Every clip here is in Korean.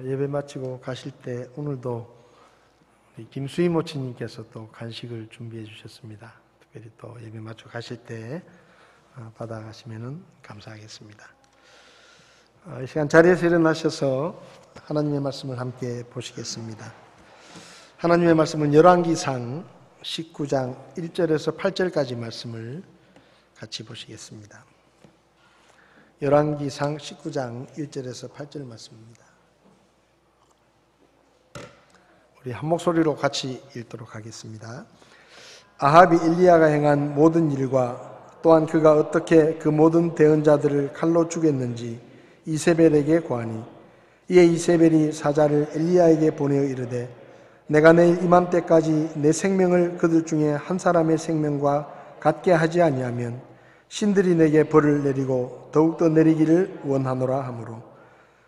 예배 마치고 가실 때 오늘도 우리 김수희 모치님께서 또 간식을 준비해 주셨습니다. 특별히 또 예배 마치고 가실 때 받아가시면 감사하겠습니다. 이 시간 자리에서 일어나셔서 하나님의 말씀을 함께 보시겠습니다. 하나님의 말씀은 열왕기상 19장 1절에서 8절까지 말씀을 같이 보시겠습니다. 열왕기상 19장 1절에서 8절 말씀입니다. 우리 한 목소리로 같이 읽도록 하겠습니다. 아합이 엘리야가 행한 모든 일과 또한 그가 어떻게 그 모든 대언자들을 칼로 죽였는지 이세벨에게 고하니, 이에 이세벨이 사자를 엘리야에게 보내어 이르되, 내가 내일 이맘때까지 내 생명을 그들 중에 한 사람의 생명과 같게 하지 아니하면 신들이 내게 벌을 내리고 더욱더 내리기를 원하노라 하므로,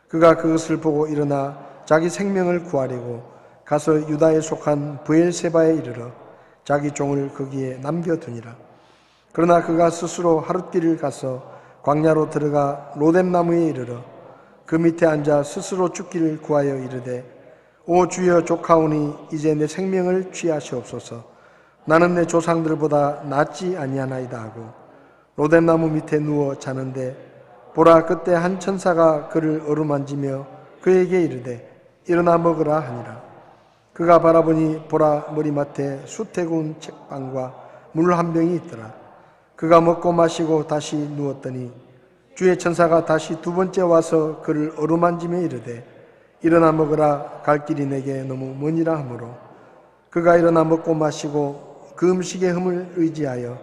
그가 그것을 보고 일어나 자기 생명을 구하려고 가서 유다에 속한 브엘세바에 이르러 자기 종을 거기에 남겨두니라. 그러나 그가 스스로 하룻길을 가서 광야로 들어가 로뎀나무에 이르러 그 밑에 앉아 스스로 죽기를 구하여 이르되, 오 주여, 족하오니 이제 내 생명을 취하시옵소서. 나는 내 조상들보다 낫지 아니하나이다 하고 로뎀나무 밑에 누워 자는데, 보라, 그때 한 천사가 그를 어루만지며 그에게 이르되 일어나 먹으라 하니라. 그가 바라보니 보라, 머리맡에 수태군 책방과 물 한 병이 있더라. 그가 먹고 마시고 다시 누웠더니 주의 천사가 다시 두 번째 와서 그를 어루만지며 이르되 일어나 먹으라, 갈 길이 내게 너무 머니라 하므로 그가 일어나 먹고 마시고 그 음식의 흠을 의지하여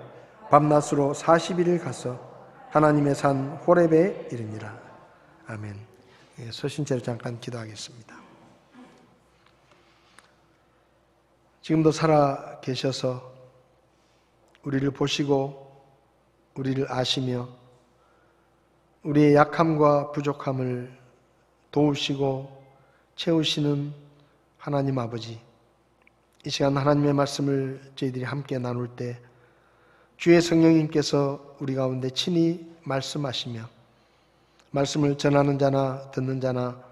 밤낮으로 40일을 가서 하나님의 산 호렙에 이르니라. 아멘. 서신 채로 잠깐 기도하겠습니다. 지금도 살아 계셔서 우리를 보시고 우리를 아시며 우리의 약함과 부족함을 도우시고 채우시는 하나님 아버지, 이 시간 하나님의 말씀을 저희들이 함께 나눌 때 주의 성령님께서 우리 가운데 친히 말씀하시며 말씀을 전하는 자나 듣는 자나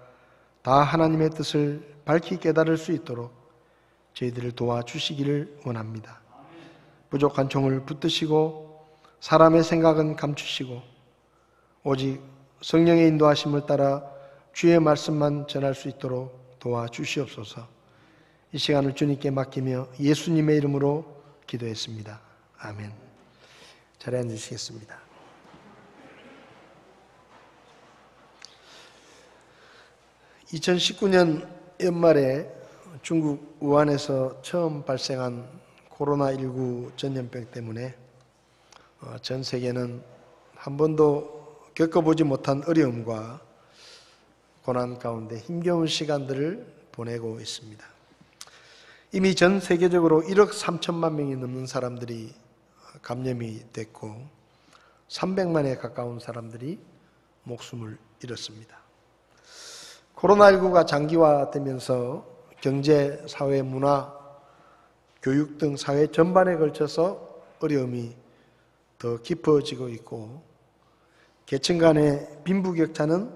다 하나님의 뜻을 밝히 깨달을 수 있도록 저희들을 도와주시기를 원합니다. 부족한 종을 붙드시고 사람의 생각은 감추시고 오직 성령의 인도하심을 따라 주의 말씀만 전할 수 있도록 도와주시옵소서. 이 시간을 주님께 맡기며 예수님의 이름으로 기도했습니다. 아멘. 자리에 앉으시겠습니다. (2019년) 연말에 중국 우한에서 처음 발생한 코로나19 전염병 때문에 전 세계는 한 번도 겪어보지 못한 어려움과 고난 가운데 힘겨운 시간들을 보내고 있습니다. 이미 전 세계적으로 1억 3천만 명이 넘는 사람들이 감염이 됐고 300만에 가까운 사람들이 목숨을 잃었습니다. 코로나19가 장기화되면서 경제, 사회, 문화, 교육 등 사회 전반에 걸쳐서 어려움이 더 깊어지고 있고 계층 간의 빈부격차는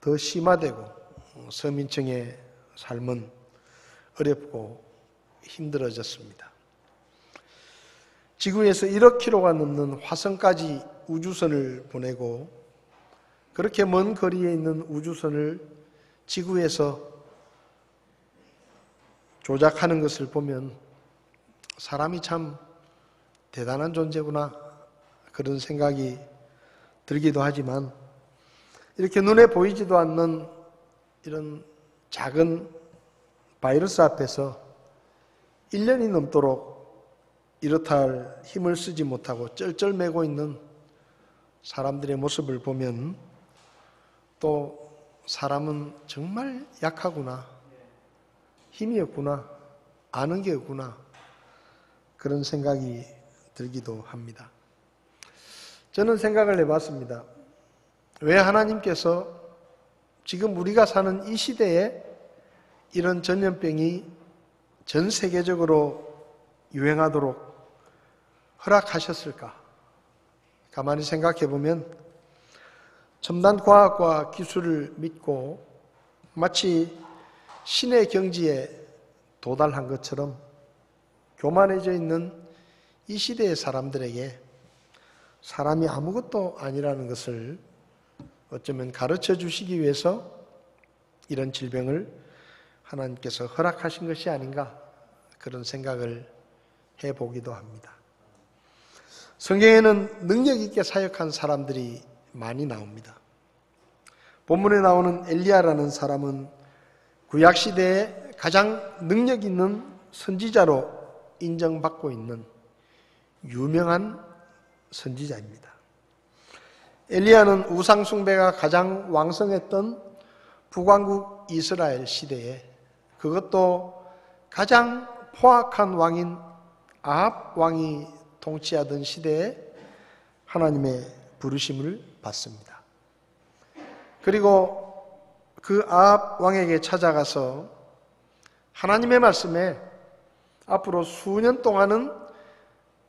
더 심화되고 서민층의 삶은 어렵고 힘들어졌습니다. 지구에서 1억 킬로가 넘는 화성까지 우주선을 보내고 그렇게 먼 거리에 있는 우주선을 지구에서 조작하는 것을 보면 사람이 참 대단한 존재구나, 그런 생각이 들기도 하지만 이렇게 눈에 보이지도 않는 이런 작은 바이러스 앞에서 1년이 넘도록 이렇다 할 힘을 쓰지 못하고 쩔쩔매고 있는 사람들의 모습을 보면 또 사람은 정말 약하구나, 힘이 없구나, 아는 게 없구나, 그런 생각이 들기도 합니다. 저는 생각을 해봤습니다. 왜 하나님께서 지금 우리가 사는 이 시대에 이런 전염병이 전 세계적으로 유행하도록 허락하셨을까? 가만히 생각해 보면 첨단 과학과 기술을 믿고 마치 신의 경지에 도달한 것처럼 교만해져 있는 이 시대의 사람들에게 사람이 아무것도 아니라는 것을 어쩌면 가르쳐 주시기 위해서 이런 질병을 하나님께서 허락하신 것이 아닌가, 그런 생각을 해보기도 합니다. 성경에는 능력 있게 사역한 사람들이 많이 나옵니다. 본문에 나오는 엘리야라는 사람은 구약시대에 가장 능력 있는 선지자로 인정받고 있는 유명한 선지자입니다. 엘리야는 우상숭배가 가장 왕성했던 북왕국 이스라엘 시대에, 그것도 가장 포악한 왕인 아합 왕이 통치하던 시대에 하나님의 부르심을 받습니다. 그리고 그 아합 왕에게 찾아가서 하나님의 말씀에 앞으로 수년 동안은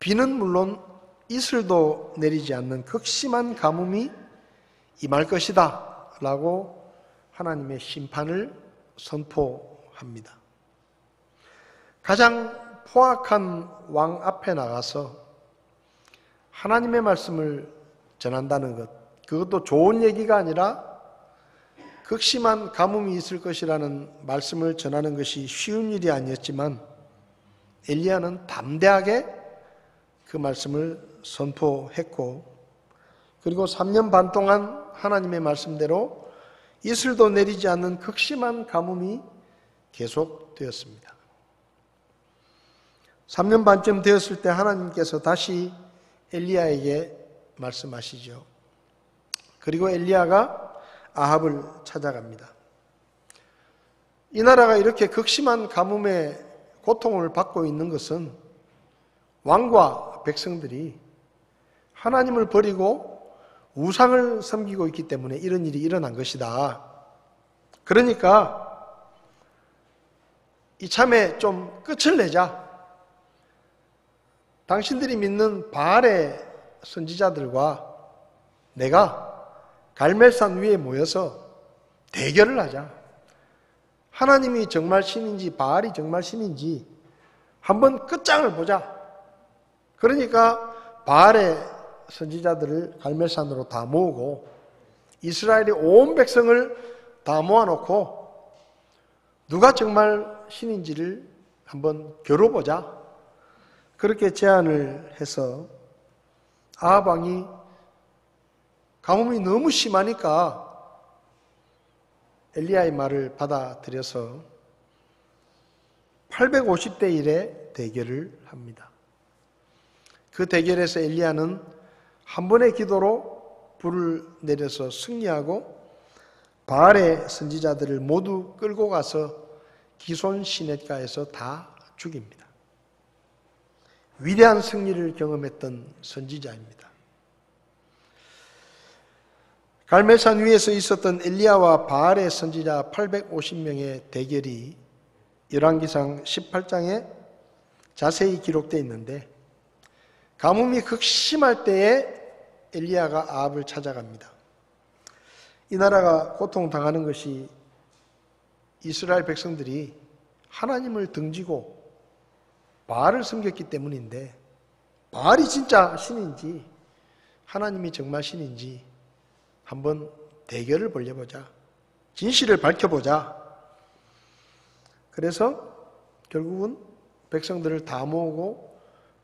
비는 물론 이슬도 내리지 않는 극심한 가뭄이 임할 것이다 라고 하나님의 심판을 선포합니다. 가장 포악한 왕 앞에 나가서 하나님의 말씀을 전한다는 것, 그것도 좋은 얘기가 아니라 극심한 가뭄이 있을 것이라는 말씀을 전하는 것이 쉬운 일이 아니었지만 엘리야는 담대하게 그 말씀을 선포했고, 그리고 3년 반 동안 하나님의 말씀대로 이슬도 내리지 않는 극심한 가뭄이 계속되었습니다. 3년 반쯤 되었을 때 하나님께서 다시 엘리야에게 말씀하시죠. 그리고 엘리야가 아합을 찾아갑니다. 이 나라가 이렇게 극심한 가뭄의 고통을 받고 있는 것은 왕과 백성들이 하나님을 버리고 우상을 섬기고 있기 때문에 이런 일이 일어난 것이다. 그러니까 이참에 좀 끝을 내자. 당신들이 믿는 바알의 선지자들과 내가 갈멜산 위에 모여서 대결을 하자. 하나님이 정말 신인지 바알이 정말 신인지 한번 끝장을 보자. 그러니까 바알의 선지자들을 갈멜산으로 다 모으고 이스라엘의 온 백성을 다 모아놓고 누가 정말 신인지를 한번 겨뤄보자. 그렇게 제안을 해서 아합 왕이 가뭄이 너무 심하니까 엘리야의 말을 받아들여서 850대 1의 대결을 합니다. 그 대결에서 엘리야는 한 번의 기도로 불을 내려서 승리하고 바알의 선지자들을 모두 끌고 가서 기손 시냇가에서 다 죽입니다. 위대한 승리를 경험했던 선지자입니다. 갈멜산 위에서 있었던 엘리야와 바알의 선지자 850명의 대결이 열왕기상 18장에 자세히 기록되어 있는데, 가뭄이 극심할 때에 엘리야가 아합을 찾아갑니다. 이 나라가 고통당하는 것이 이스라엘 백성들이 하나님을 등지고 바알을 섬겼기 때문인데, 바알이 진짜 신인지 하나님이 정말 신인지 한번 대결을 벌여보자. 진실을 밝혀보자. 그래서 결국은 백성들을 다 모으고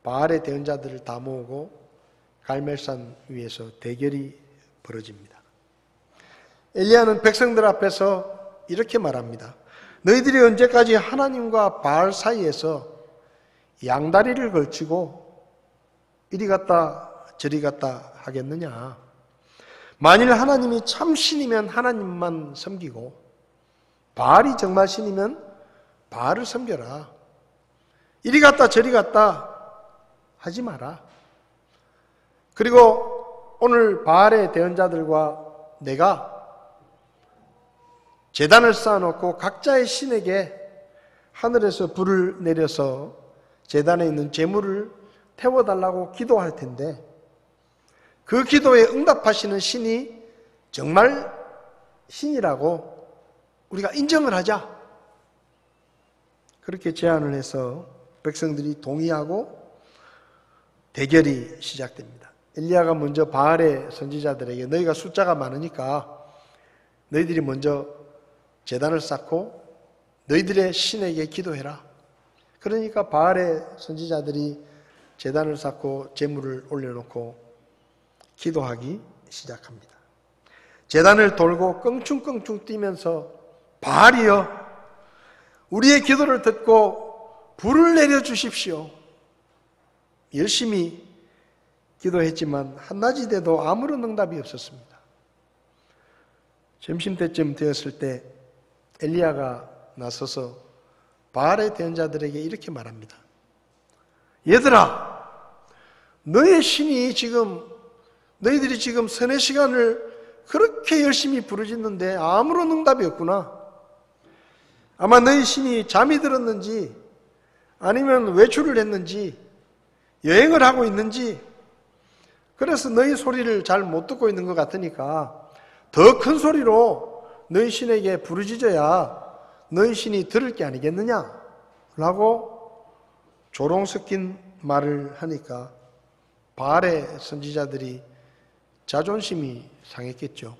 바알의 대언자들을 다 모으고 갈멜산 위에서 대결이 벌어집니다. 엘리야는 백성들 앞에서 이렇게 말합니다. 너희들이 언제까지 하나님과 바알 사이에서 양다리를 걸치고 이리 갔다 저리 갔다 하겠느냐. 만일 하나님이 참 신이면 하나님만 섬기고 바알이 정말 신이면 바알을 섬겨라. 이리 갔다 저리 갔다 하지 마라. 그리고 오늘 바알의 대언자들과 내가 제단을 쌓아놓고 각자의 신에게 하늘에서 불을 내려서 제단에 있는 제물을 태워달라고 기도할 텐데, 그 기도에 응답하시는 신이 정말 신이라고 우리가 인정을 하자. 그렇게 제안을 해서 백성들이 동의하고 대결이 시작됩니다. 엘리야가 먼저 바알의 선지자들에게 너희가 숫자가 많으니까 너희들이 먼저 제단을 쌓고 너희들의 신에게 기도해라. 그러니까 바알의 선지자들이 제단을 쌓고 제물을 올려놓고 기도하기 시작합니다. 제단을 돌고 껑충껑충 뛰면서 바알이여 우리의 기도를 듣고 불을 내려주십시오. 열심히 기도했지만 한낮이 돼도 아무런 응답이 없었습니다. 점심때쯤 되었을 때 엘리야가 나서서 바알의 대언자들에게 이렇게 말합니다. 얘들아, 너희들이 지금 서너 시간을 그렇게 열심히 부르짖는데 아무런 응답이 없구나. 아마 너희 신이 잠이 들었는지 아니면 외출을 했는지 여행을 하고 있는지 그래서 너희 소리를 잘 못 듣고 있는 것 같으니까 더 큰 소리로 너희 신에게 부르짖어야 너희 신이 들을 게 아니겠느냐 라고 조롱 섞인 말을 하니까 바알의 선지자들이 자존심이 상했겠죠.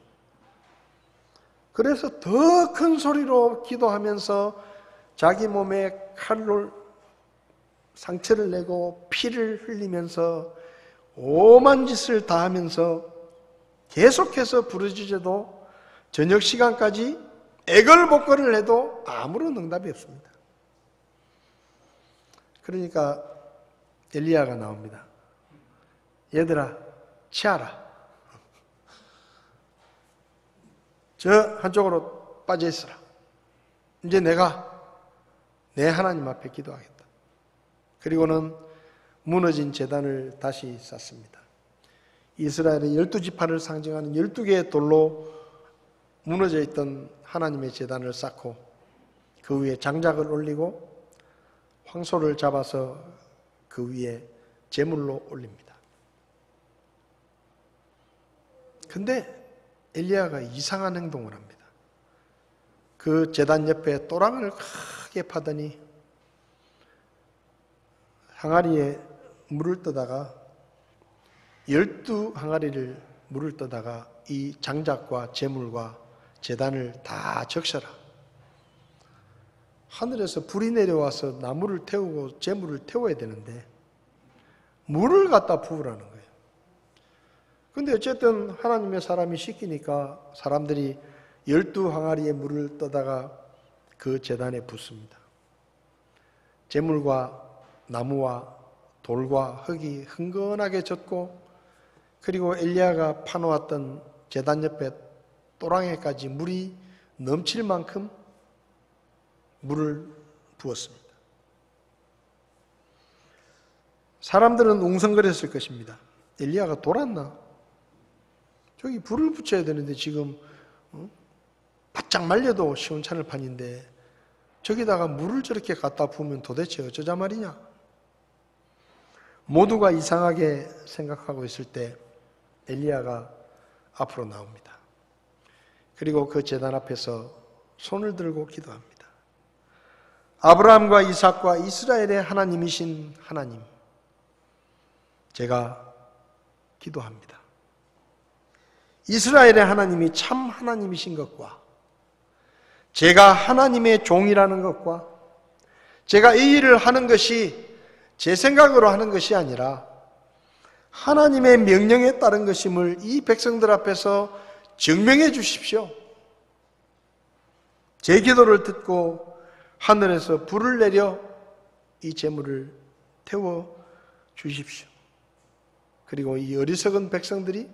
그래서 더 큰 소리로 기도하면서 자기 몸에 칼로 상처를 내고 피를 흘리면서 오만 짓을 다 하면서 계속해서 부르짖어도 저녁 시간까지 애걸복걸을 해도 아무런 응답이 없습니다. 그러니까 엘리야가 나옵니다. 얘들아, 치아라. 저 한쪽으로 빠져 있어라. 이제 내가 내 하나님 앞에 기도하겠다. 그리고는 무너진 제단을 다시 쌓습니다. 이스라엘의 12지파를 상징하는 12개의 돌로 무너져 있던 하나님의 제단을 쌓고 그 위에 장작을 올리고 황소를 잡아서 그 위에 제물로 올립니다. 근데 엘리야가 이상한 행동을 합니다. 그 제단 옆에 또랑을 크게 파더니 항아리에 물을 떠다가 12항아리를 물을 떠다가 이 장작과 제물과 제단을 다 적셔라. 하늘에서 불이 내려와서 나무를 태우고 제물을 태워야 되는데 물을 갖다 부으라는 거예요. 근데 어쨌든 하나님의 사람이 시키니까 사람들이 12항아리의 물을 떠다가 그 제단에 붓습니다. 제물과 나무와 돌과 흙이 흥건하게 젖고 그리고 엘리야가 파놓았던 제단 옆에 또랑에까지 물이 넘칠 만큼 물을 부었습니다. 사람들은 웅성거렸을 것입니다. 엘리야가 돌았나? 저기 불을 붙여야 되는데 지금 바짝 말려도 시원찮을 판인데 저기다가 물을 저렇게 갖다 부으면 도대체 어쩌자 말이냐? 모두가 이상하게 생각하고 있을 때 엘리야가 앞으로 나옵니다. 그리고 그 제단 앞에서 손을 들고 기도합니다. 아브라함과 이삭과 이스라엘의 하나님이신 하나님, 제가 기도합니다. 이스라엘의 하나님이 참 하나님이신 것과 제가 하나님의 종이라는 것과 제가 이 일을 하는 것이 제 생각으로 하는 것이 아니라 하나님의 명령에 따른 것임을 이 백성들 앞에서 증명해 주십시오. 제 기도를 듣고 하늘에서 불을 내려 이 제물을 태워 주십시오. 그리고 이 어리석은 백성들이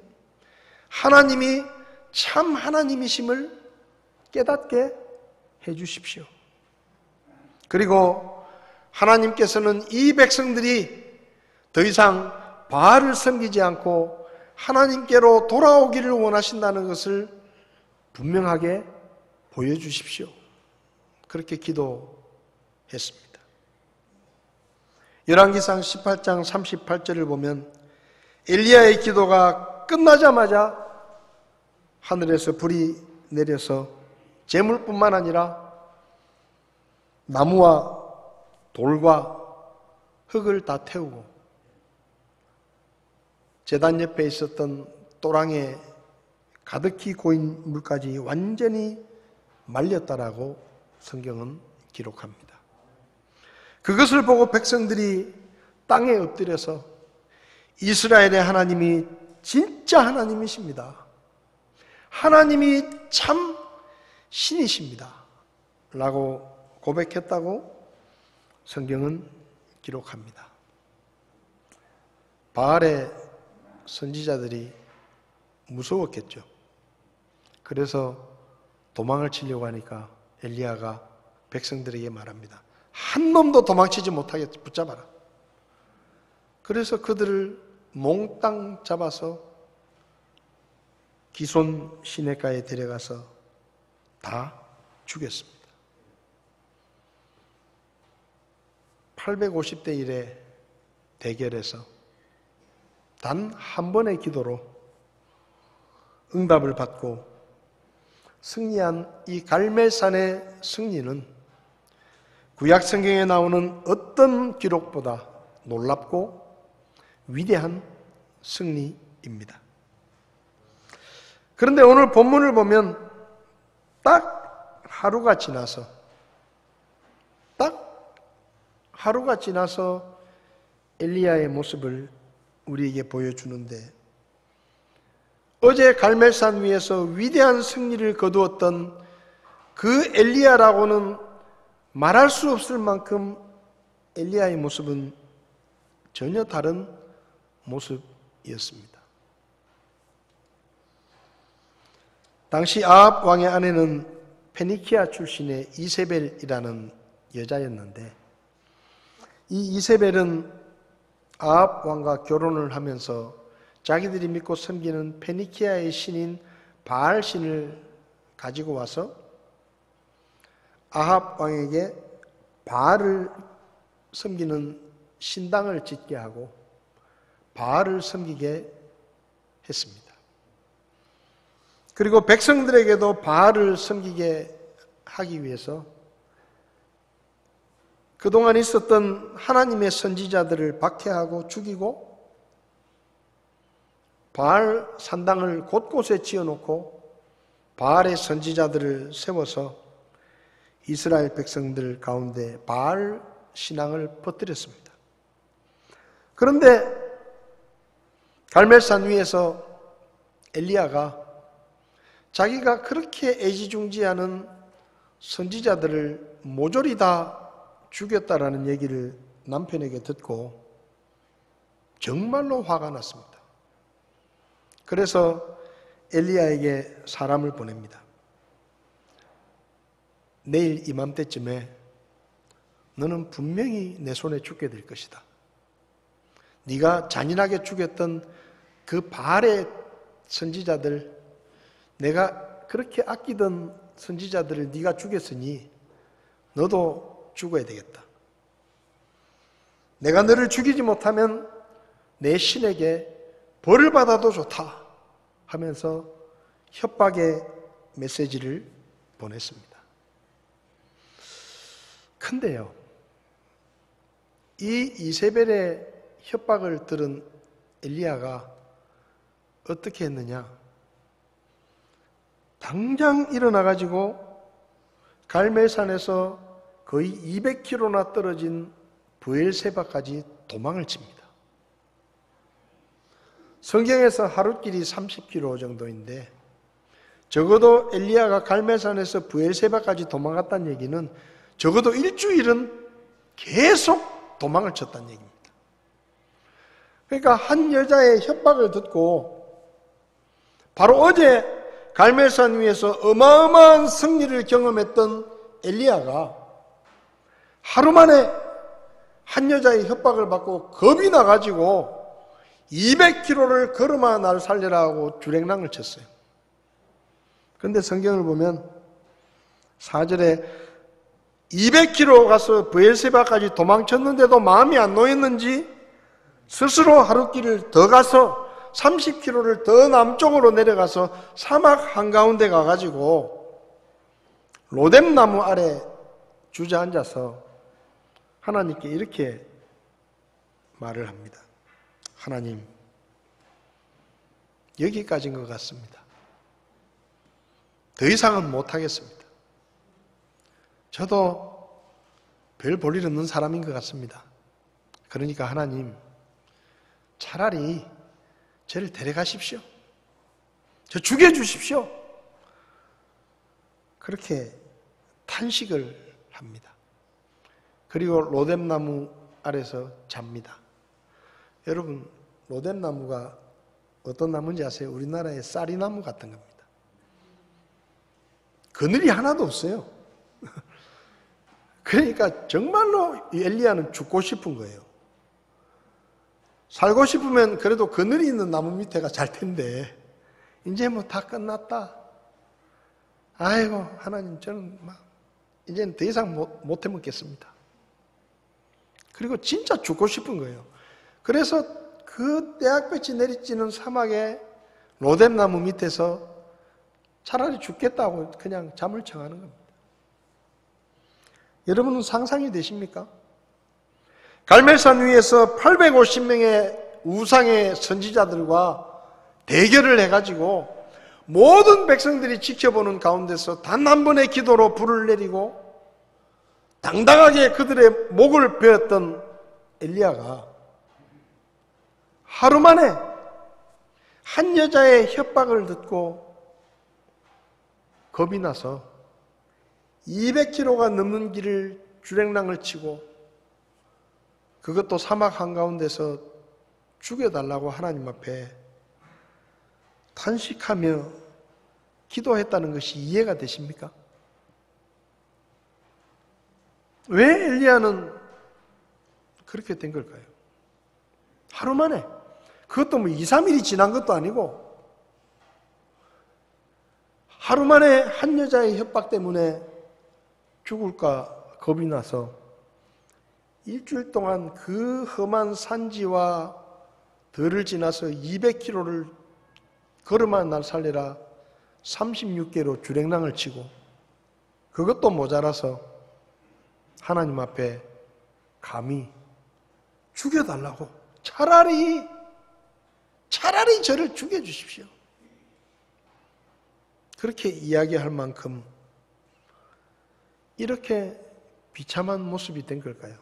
하나님이 참 하나님이심을 깨닫게 해 주십시오. 그리고 하나님께서는 이 백성들이 더 이상 바알을 섬기지 않고 하나님께로 돌아오기를 원하신다는 것을 분명하게 보여주십시오. 그렇게 기도했습니다. 열왕기상 18장 38절을 보면 엘리야의 기도가 끝나자마자 하늘에서 불이 내려서 재물뿐만 아니라 나무와 돌과 흙을 다 태우고 제단 옆에 있었던 또랑에 가득히 고인 물까지 완전히 말렸다라고 성경은 기록합니다. 그것을 보고 백성들이 땅에 엎드려서 이스라엘의 하나님이 진짜 하나님이십니다. 하나님이 참 신이십니다. 라고 고백했다고 성경은 기록합니다. 바알의 선지자들이 무서웠겠죠. 그래서 도망을 치려고 하니까 엘리야가 백성들에게 말합니다. 한 놈도 도망치지 못하게 붙잡아라. 그래서 그들을 몽땅 잡아서 기손 시내가에 데려가서 다 죽였습니다. 850대 1의 대결에서 단 한 번의 기도로 응답을 받고 승리한 이 갈멜산의 승리는 구약 성경에 나오는 어떤 기록보다 놀랍고 위대한 승리입니다. 그런데 오늘 본문을 보면 딱 하루가 지나서 엘리야의 모습을 우리에게 보여주는데 어제 갈멜산 위에서 위대한 승리를 거두었던 그 엘리야라고는 말할 수 없을 만큼 엘리야의 모습은 전혀 다른 모습이었습니다. 당시 아합 왕의 아내는 페니키아 출신의 이세벨이라는 여자였는데 이 이세벨은 아합 왕과 결혼을 하면서 자기들이 믿고 섬기는 페니키아의 신인 바알 신을 가지고 와서 아합 왕에게 바알을 섬기는 신당을 짓게 하고 바알을 섬기게 했습니다. 그리고 백성들에게도 바알을 섬기게 하기 위해서 그동안 있었던 하나님의 선지자들을 박해하고 죽이고 바알 산당을 곳곳에 지어놓고 바알의 선지자들을 세워서 이스라엘 백성들 가운데 바알 신앙을 퍼뜨렸습니다. 그런데 갈멜산 위에서 엘리야가 자기가 그렇게 애지중지하는 선지자들을 모조리 다 죽였다라는 얘기를 남편에게 듣고 정말로 화가 났습니다. 그래서 엘리야에게 사람을 보냅니다. 내일 이맘때쯤에 너는 분명히 내 손에 죽게 될 것이다. 네가 잔인하게 죽였던 그 바알의 선지자들, 내가 그렇게 아끼던 선지자들을 네가 죽였으니 너도 죽어야 되겠다. 내가 너를 죽이지 못하면 내 신에게 벌을 받아도 좋다 하면서 협박의 메시지를 보냈습니다. 근데요, 이 이세벨의 협박을 들은 엘리야가 어떻게 했느냐? 당장 일어나가지고 갈멜산에서 거의 200km나 떨어진 브엘세바까지 도망을 칩니다. 성경에서 하루길이 30km 정도인데 적어도 엘리야가 갈멜산에서 브엘세바까지 도망갔다는 얘기는 적어도 일주일은 계속 도망을 쳤다는 얘기입니다. 그러니까 한 여자의 협박을 듣고 바로 어제 갈멜산 위에서 어마어마한 승리를 경험했던 엘리야가 하루 만에 한 여자의 협박을 받고 겁이 나가지고 200km를 걸어마 날 살려라 하고 주랭랑을 쳤어요. 그런데 성경을 보면 4절에 200km 가서 브엘세바까지 도망쳤는데도 마음이 안 놓였는지 스스로 하루길을 더 가서 30km를 더 남쪽으로 내려가서 사막 한가운데 가가지고 로뎀나무 아래 주저앉아서 하나님께 이렇게 말을 합니다. 하나님, 여기까지인 것 같습니다. 더 이상은 못하겠습니다. 저도 별 볼 일 없는 사람인 것 같습니다. 그러니까 하나님, 차라리 저를 데려가십시오. 저 죽여주십시오. 그렇게 탄식을 합니다. 그리고 로뎀나무 아래서 잡니다. 여러분, 로뎀나무가 어떤 나무인지 아세요? 우리나라의 쌀이나무 같은 겁니다. 그늘이 하나도 없어요. 그러니까 정말로 엘리야는 죽고 싶은 거예요. 살고 싶으면 그래도 그늘이 있는 나무 밑에가 잘 텐데 이제 뭐 다 끝났다. 아이고 하나님, 저는 이제는 더 이상 못 해먹겠습니다. 그리고 진짜 죽고 싶은 거예요. 그래서 그 떼약볕이 내리쬐는 사막에 로뎀나무 밑에서 차라리 죽겠다고 그냥 잠을 청하는 겁니다. 여러분은 상상이 되십니까? 갈멜산 위에서 850명의 우상의 선지자들과 대결을 해가지고 모든 백성들이 지켜보는 가운데서 단 한 번의 기도로 불을 내리고 당당하게 그들의 목을 베었던 엘리야가 하루 만에 한 여자의 협박을 듣고 겁이 나서 200km가 넘는 길을 주랭랑을 치고 그것도 사막 한가운데서 죽여달라고 하나님 앞에 탄식하며 기도했다는 것이 이해가 되십니까? 왜 엘리야는 그렇게 된 걸까요? 하루 만에, 그것도 뭐 2, 3일이 지난 것도 아니고 하루 만에 한 여자의 협박 때문에 죽을까 겁이 나서 일주일 동안 그 험한 산지와 들을 지나서 200km를 걸음만 날 살려라 36개로 주랭랑을 치고 그것도 모자라서 하나님 앞에 감히 죽여달라고 차라리 저를 죽여주십시오. 그렇게 이야기할 만큼 이렇게 비참한 모습이 된 걸까요?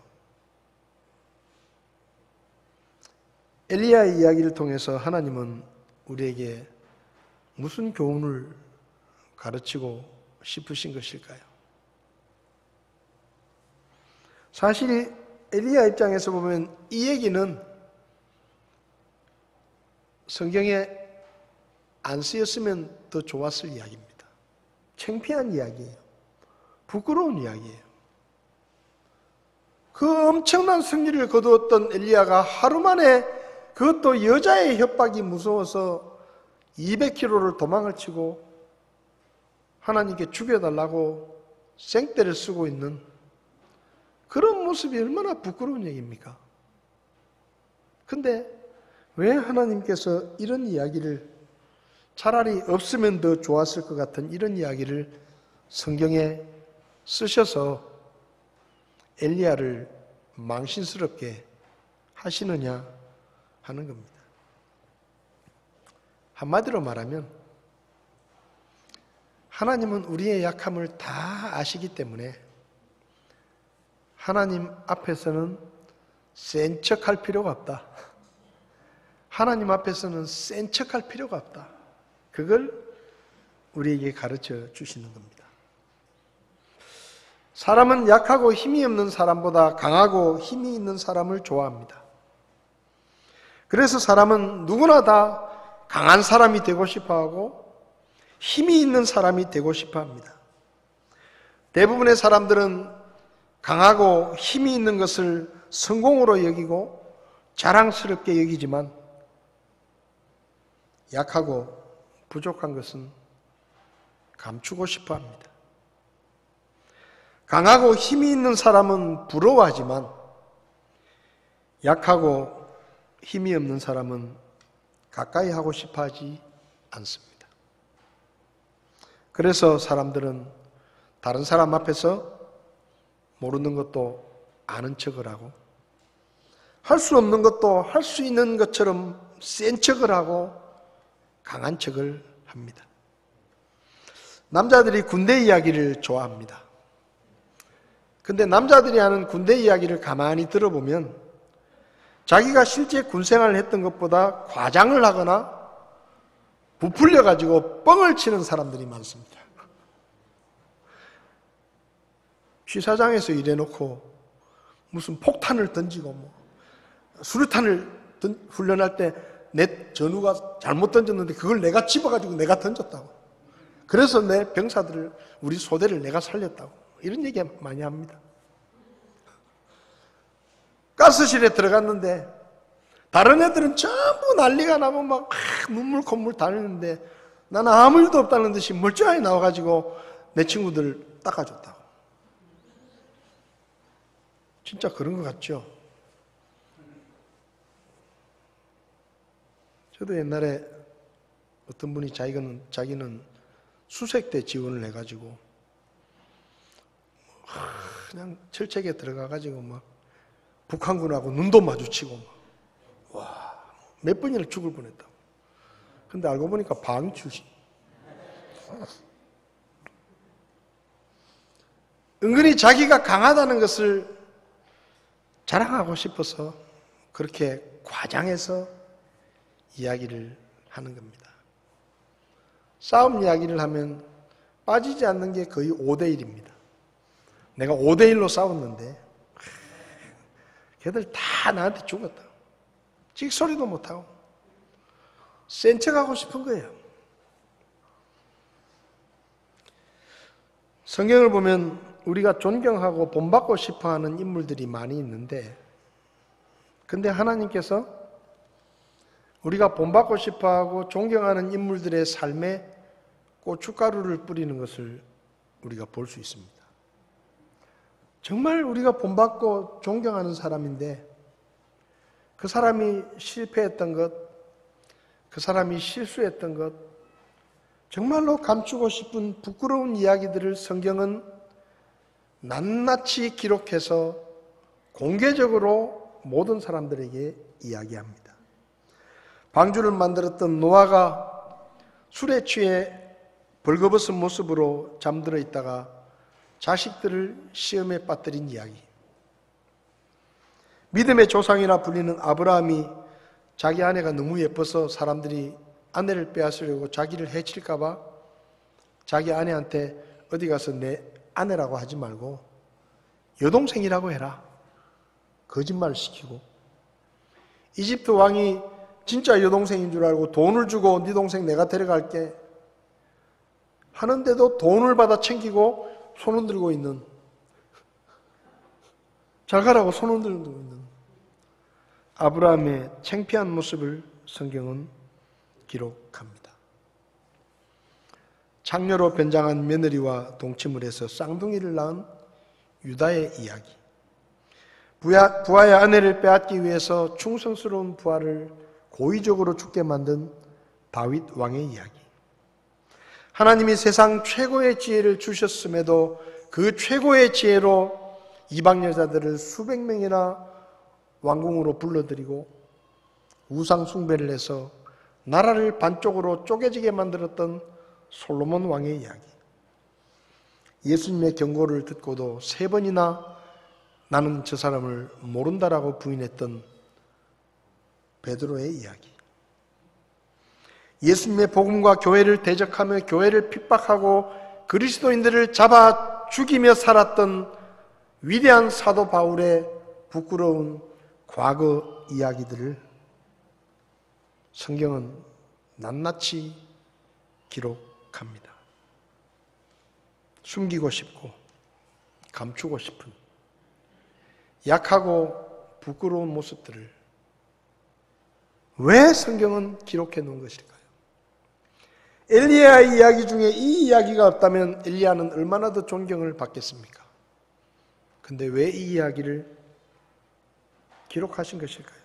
엘리야의 이야기를 통해서 하나님은 우리에게 무슨 교훈을 가르치고 싶으신 것일까요? 사실 엘리야 입장에서 보면 이 얘기는 성경에 안 쓰였으면 더 좋았을 이야기입니다. 창피한 이야기예요. 부끄러운 이야기예요. 그 엄청난 승리를 거두었던 엘리야가 하루 만에 그것도 여자의 협박이 무서워서 200km를 도망을 치고 하나님께 죽여달라고 생떼를 쓰고 있는 그런 모습이 얼마나 부끄러운 얘기입니까? 근데 왜 하나님께서 이런 이야기를 차라리 없으면 더 좋았을 것 같은 이런 이야기를 성경에 쓰셔서 엘리야를 망신스럽게 하시느냐 하는 겁니다. 한마디로 말하면 하나님은 우리의 약함을 다 아시기 때문에 하나님 앞에서는 센 척할 필요가 없다. 하나님 앞에서는 센 척할 필요가 없다. 그걸 우리에게 가르쳐 주시는 겁니다. 사람은 약하고 힘이 없는 사람보다 강하고 힘이 있는 사람을 좋아합니다. 그래서 사람은 누구나 다 강한 사람이 되고 싶어하고 힘이 있는 사람이 되고 싶어합니다. 대부분의 사람들은 강하고 힘이 있는 것을 성공으로 여기고 자랑스럽게 여기지만 약하고 부족한 것은 감추고 싶어합니다. 강하고 힘이 있는 사람은 부러워하지만 약하고 힘이 없는 사람은 가까이 하고 싶어하지 않습니다. 그래서 사람들은 다른 사람 앞에서 모르는 것도 아는 척을 하고, 할 수 없는 것도 할 수 있는 것처럼 센 척을 하고 강한 척을 합니다. 남자들이 군대 이야기를 좋아합니다. 근데 남자들이 하는 군대 이야기를 가만히 들어보면 자기가 실제 군생활을 했던 것보다 과장을 하거나 부풀려가지고 뻥을 치는 사람들이 많습니다. 취사장에서 일해놓고 무슨 폭탄을 던지고 수류탄을 훈련할 때 내 전우가 잘못 던졌는데 그걸 내가 집어가지고 내가 던졌다고. 그래서 내 병사들을, 우리 소대를 내가 살렸다고. 이런 얘기 많이 합니다. 가스실에 들어갔는데 다른 애들은 전부 난리가 나고 막 눈물 콧물 다니는데 나는 아무 일도 없다는 듯이 멀쩡하게 나와가지고 내 친구들 닦아줬다고. 진짜 그런 것 같죠? 저도 옛날에 어떤 분이 자기는 수색대 지원을 해가지고 그냥 철책에 들어가가지고 막 북한군하고 눈도 마주치고 몇 번이나 죽을 뻔했다고. 근데 알고 보니까 방위 출신. 은근히 자기가 강하다는 것을 자랑하고 싶어서 그렇게 과장해서 이야기를 하는 겁니다. 싸움 이야기를 하면 빠지지 않는 게 거의 5대1입니다. 내가 5대1로 싸웠는데 걔들 다 나한테 죽었다. 찍소리도 못하고 센 척하고 싶은 거예요. 성경을 보면 우리가 존경하고 본받고 싶어하는 인물들이 많이 있는데, 근데 하나님께서 우리가 본받고 싶어하고 존경하는 인물들의 삶에 고춧가루를 뿌리는 것을 우리가 볼 수 있습니다. 정말 우리가 본받고 존경하는 사람인데 그 사람이 실패했던 것, 그 사람이 실수했던 것, 정말로 감추고 싶은 부끄러운 이야기들을 성경은 낱낱이 기록해서 공개적으로 모든 사람들에게 이야기합니다. 방주를 만들었던 노아가 술에 취해 벌거벗은 모습으로 잠들어 있다가 자식들을 시험에 빠뜨린 이야기. 믿음의 조상이라 불리는 아브라함이 자기 아내가 너무 예뻐서 사람들이 아내를 빼앗으려고 자기를 해칠까 봐 자기 아내한테 어디 가서 내 아내라고 하지 말고 여동생이라고 해라. 거짓말을 시키고, 이집트 왕이 진짜 여동생인 줄 알고 돈을 주고 네 동생 내가 데려갈게 하는데도 돈을 받아 챙기고 손 흔들고 있는, 잘 가라고 손 흔들고 있는 아브라함의 창피한 모습을 성경은 기록합니다. 창녀로 변장한 며느리와 동침을 해서 쌍둥이를 낳은 유다의 이야기, 부하의 아내를 빼앗기 위해서 충성스러운 부하를 고의적으로 죽게 만든 다윗 왕의 이야기, 하나님이 세상 최고의 지혜를 주셨음에도 그 최고의 지혜로 이방 여자들을 수백 명이나 왕궁으로 불러들이고 우상 숭배를 해서 나라를 반쪽으로 쪼개지게 만들었던 솔로몬 왕의 이야기, 예수님의 경고를 듣고도 3번이나 나는 저 사람을 모른다라고 부인했던 베드로의 이야기, 예수님의 복음과 교회를 대적하며 교회를 핍박하고 그리스도인들을 잡아 죽이며 살았던 위대한 사도 바울의 부끄러운 과거 이야기들을 성경은 낱낱이 기록합니다. 숨기고 싶고 감추고 싶은 약하고 부끄러운 모습들을 왜 성경은 기록해 놓은 것일까요? 엘리야의 이야기 중에 이 이야기가 없다면 엘리야는 얼마나 더 존경을 받겠습니까? 근데 왜 이 이야기를 기록하신 것일까요?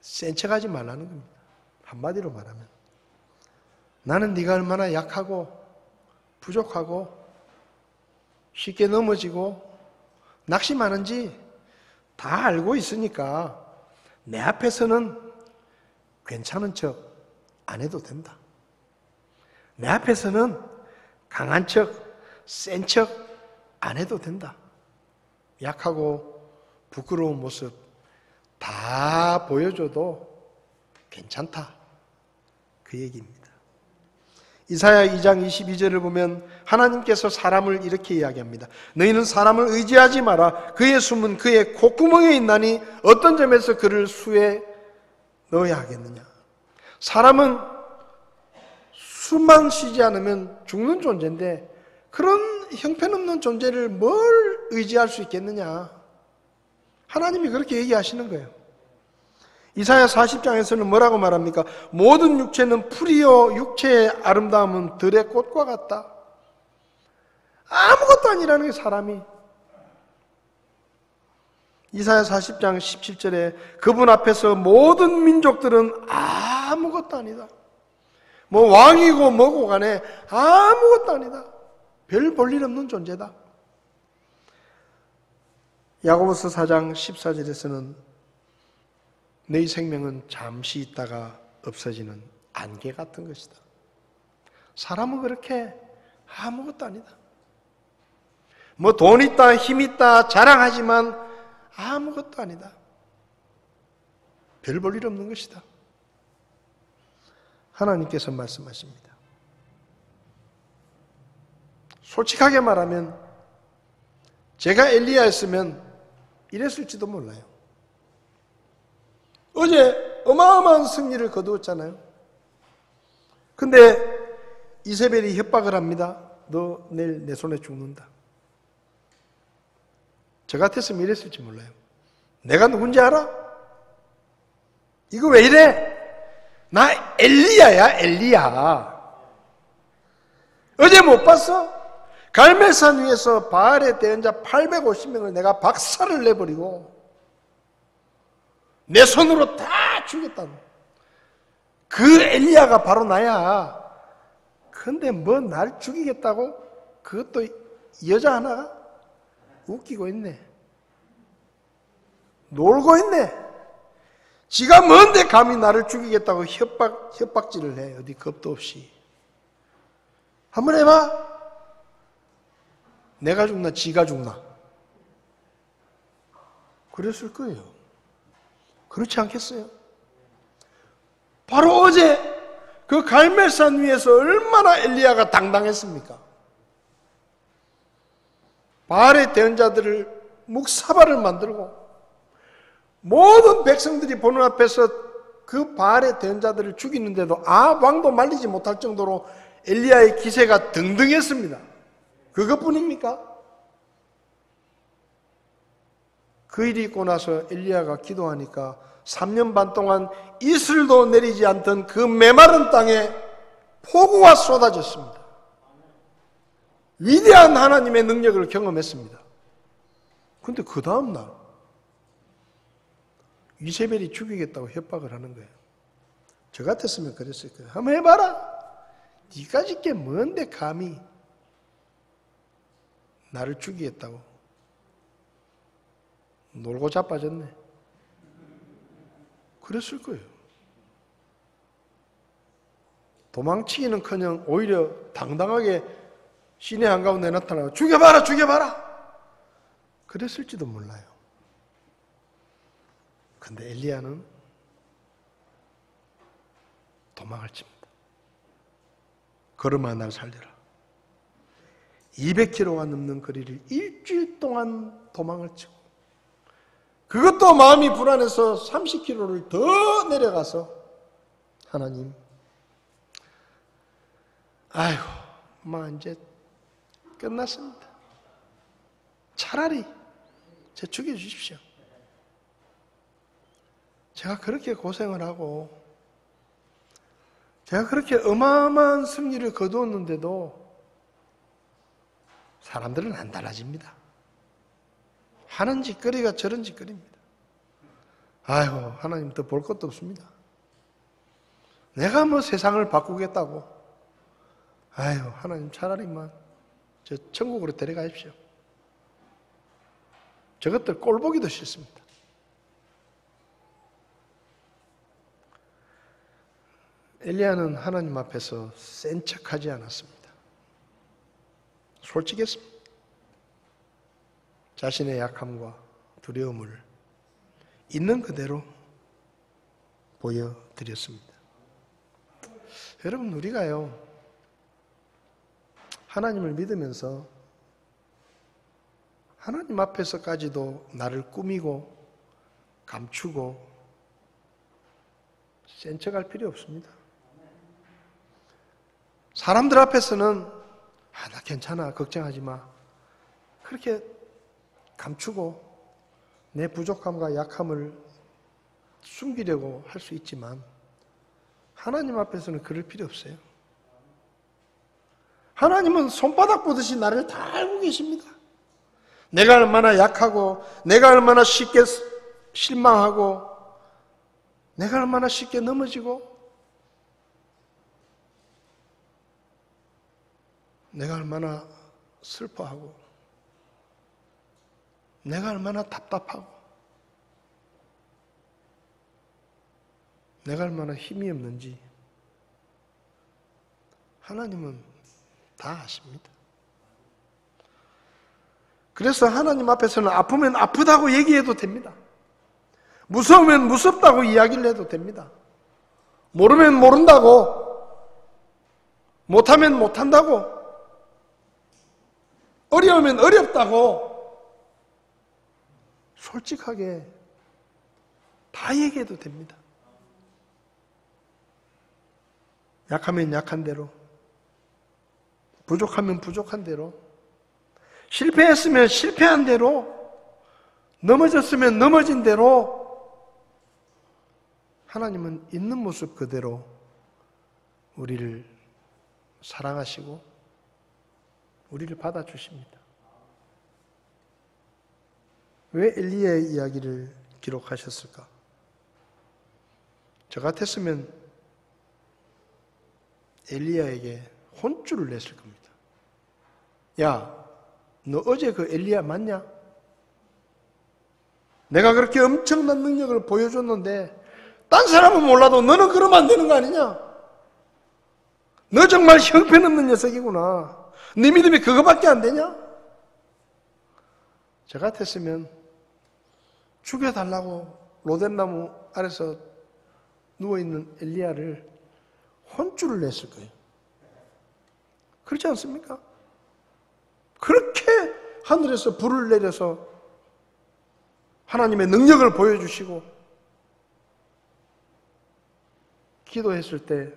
센 척하지 말라는 겁니다. 한마디로 말하면 나는 네가 얼마나 약하고 부족하고 쉽게 넘어지고 낙심하는지 다 알고 있으니까 내 앞에서는 괜찮은 척 안 해도 된다. 내 앞에서는 강한 척, 센 척 안 해도 된다. 약하고 부끄러운 모습 다 보여줘도 괜찮다. 그 얘기입니다. 이사야 2장 22절을 보면 하나님께서 사람을 이렇게 이야기합니다. 너희는 사람을 의지하지 마라. 그의 숨은 그의 콧구멍에 있나니 어떤 점에서 그를 수에 넣어야 하겠느냐. 사람은 숨만 쉬지 않으면 죽는 존재인데 그런 형편없는 존재를 뭘 의지할 수 있겠느냐. 하나님이 그렇게 얘기하시는 거예요. 이사야 40장에서는 뭐라고 말합니까? 모든 육체는 풀이요 육체의 아름다움은 들의 꽃과 같다. 아무것도 아니라는 게 사람이. 이사야 40장 17절에 그분 앞에서 모든 민족들은 아무것도 아니다. 뭐 왕이고 뭐고 간에 아무것도 아니다. 별 볼 일 없는 존재다. 야고보서 4장 14절에서는 너희 생명은 잠시 있다가 없어지는 안개 같은 것이다. 사람은 그렇게 아무것도 아니다. 뭐 돈 있다, 힘 있다, 자랑하지만 아무것도 아니다. 별 볼 일 없는 것이다. 하나님께서 말씀하십니다. 솔직하게 말하면 제가 엘리야였으면 이랬을지도 몰라요. 어제 어마어마한 승리를 거두었잖아요. 근데 이세벨이 협박을 합니다. 너 내일 내 손에 죽는다. 저 같았으면 이랬을지 몰라요. 내가 누군지 알아? 이거 왜 이래? 나 엘리야야, 엘리야. 어제 못 봤어? 갈멜산 위에서 바알의 대언자 850명을 내가 박살을 내버리고 내 손으로 다 죽였다. 그 엘리야가 바로 나야. 근데 뭐 날 죽이겠다고? 그것도 여자 하나가 웃기고 있네. 놀고 있네. 지가 뭔데 감히 나를 죽이겠다고 협박질을 해. 어디 겁도 없이. 한번 해봐. 내가 죽나 지가 죽나. 그랬을 거예요. 그렇지 않겠어요? 바로 어제 그 갈멜산 위에서 얼마나 엘리야가 당당했습니까? 바알의 대언자들을 묵사발을 만들고 모든 백성들이 보는 앞에서 그 바알의 대언자들을 죽이는데도 왕도 말리지 못할 정도로 엘리야의 기세가 등등했습니다. 그것뿐입니까? 그 일이 있고 나서 엘리야가 기도하니까 3년 반 동안 이슬도 내리지 않던 그 메마른 땅에 폭우가 쏟아졌습니다. 위대한 하나님의 능력을 경험했습니다. 그런데 그 다음 날 이세벨이 죽이겠다고 협박을 하는 거예요. 저 같았으면 그랬을 거예요. 한번 해봐라. 네가 짓게 뭔데 감히 나를 죽이겠다고. 놀고 자빠졌네. 그랬을 거예요. 도망치기는커녕 오히려 당당하게 시내 한가운데 나타나고 죽여봐라 죽여봐라 그랬을지도 몰라요. 근데 엘리야는 도망을 칩니다. 걸음 하나를 살려라. 200km가 넘는 거리를 일주일 동안 도망을 치고 그것도 마음이 불안해서 30km를 더 내려가서 하나님 아이고 이제 끝났습니다. 차라리 제 죽여주십시오. 제가 그렇게 고생을 하고 제가 그렇게 어마어마한 승리를 거두었는데도 사람들은 안 달라집니다. 하는 짓거리가 저런 짓거리입니다. 아이고 하나님 더 볼 것도 없습니다. 내가 뭐 세상을 바꾸겠다고 아유, 하나님 차라리만 저 천국으로 데려가십시오. 저것들 꼴보기도 싫습니다. 엘리야는 하나님 앞에서 센 척하지 않았습니다. 솔직했습니다. 자신의 약함과 두려움을 있는 그대로 보여드렸습니다. 여러분, 우리가요, 하나님을 믿으면서 하나님 앞에서까지도 나를 꾸미고 감추고 센 척할 필요 없습니다. 사람들 앞에서는 나 괜찮아, 걱정하지 마, 그렇게 감추고 내 부족함과 약함을 숨기려고 할 수 있지만 하나님 앞에서는 그럴 필요 없어요. 하나님은 손바닥 보듯이 나를 다 알고 계십니다. 내가 얼마나 약하고, 내가 얼마나 쉽게 실망하고, 내가 얼마나 쉽게 넘어지고, 내가 얼마나 슬퍼하고, 내가 얼마나 답답하고, 내가 얼마나 힘이 없는지 하나님은 다 아십니다. 그래서 하나님 앞에서는 아프면 아프다고 얘기해도 됩니다. 무서우면 무섭다고 이야기를 해도 됩니다. 모르면 모른다고, 못하면 못한다고, 어려우면 어렵다고 솔직하게 다 얘기해도 됩니다. 약하면 약한 대로, 부족하면 부족한 대로, 실패했으면 실패한 대로, 넘어졌으면 넘어진 대로 하나님은 있는 모습 그대로 우리를 사랑하시고 우리를 받아주십니다. 왜 엘리야의 이야기를 기록하셨을까? 저 같았으면 엘리야에게 혼쭐을 냈을 겁니다. 야, 너 어제 그 엘리야 맞냐? 내가 그렇게 엄청난 능력을 보여줬는데 딴 사람은 몰라도 너는 그러면 안 되는 거 아니냐? 너 정말 형편없는 녀석이구나. 네 믿음이 그거밖에 안 되냐? 저 같았으면 죽여달라고 로뎀나무 아래서 누워있는 엘리야를 혼쭐을 냈을 거예요. 그렇지 않습니까? 그렇게 하늘에서 불을 내려서 하나님의 능력을 보여주시고 기도했을 때